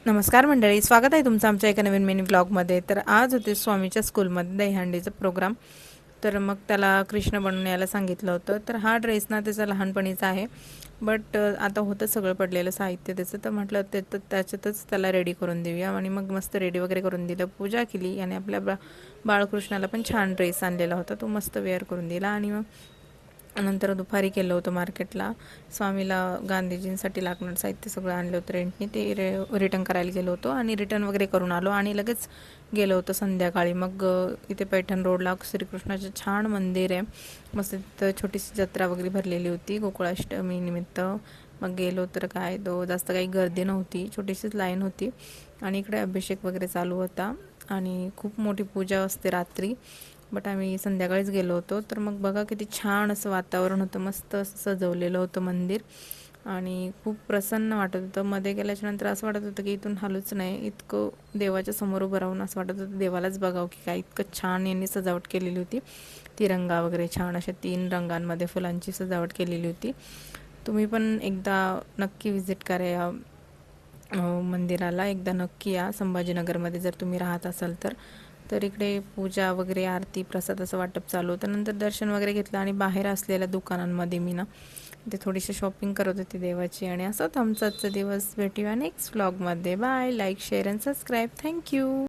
नमस्कार मंडळी, स्वागत आहे तुमचं आमच्या एका नवीन मिनी ब्लॉगमध्ये। तर आज होते स्वामीच्या स्कूलमध्ये दहीहंडीचा प्रोग्राम। तर मग त्याला कृष्ण बनवून यायला सांगितलं होतं। तर हा ड्रेस ना त्याचा लहानपणीचा आहे, बट आता होतं सगळं पडलेलं साहित्य त्याचं, तर म्हटलं ते तर त्याच्यातच त्याला रेडी करून देऊया। आणि मग मस्त रेडी वगैरे करून दिलं, पूजा केली आणि आपल्या बाळकृष्णाला पण छान ड्रेस आणलेला होता, तो मस्त वेअर करून दिला। आणि मग नंतर दुपारी केलं होतं मार्केटला, स्वामीला गांधीजींसाठी लागणारं साहित्य सगळं आणलं होतं रेंटनी, ते रिटर्न करायला गेलो होतो आणि रिटर्न वगैरे करून आलो आणि लगेच गेलो होतो संध्याकाळी। मग इथे पैठण रोडला श्रीकृष्णाचं छान मंदिर आहे, मस्त तिथं छोटीशी जत्रा वगैरे भरलेली होती गोकुळाष्टमी निमित्त। मग गेलो तर काय तो जास्त काही गर्दी नव्हती, छोटीशीच लाईन होती आणि इकडे अभिषेक वगैरे चालू होता आणि खूप मोठी पूजा असते रात्री, बट आम्ही संध्याकाळीच गेलो होतो। तर मग बघा किती छान असं वातावरण होतं, मस्त असं सजवलेलं होतं मंदिर आणि खूप प्रसन्न वाटत होतं। मध्ये गेल्याच्यानंतर असं वाटत होतं की इथून हालूच नाही, इतकं देवाच्या समोर उभं राहून असं वाटत होतं देवालाच बघावं की काय, इतकं छान यांनी सजावट केलेली होती। तिरंगा वगैरे छान अशा 3 रंगांमध्ये फुलांची सजावट केलेली होती। तुम्ही पण एकदा नक्की विजिट करा या मंदिराला, एकदा नक्की या संभाजीनगरमध्ये जर तुम्ही राहत असाल तर। तर इकडे पूजा वगैरे, आरती, प्रसाद असं वाटप चालू होतं। नंतर दर्शन वगैरे घेतलं आणि बाहेर असलेल्या दुकानांमध्ये मी ना ते थोडीशी शॉपिंग करत होती देवाची। आणि असंच आमचा आजचा दिवस, भेटूया नेक्स्ट व्लॉगमध्ये। Bye, like, share and subscribe, thank you.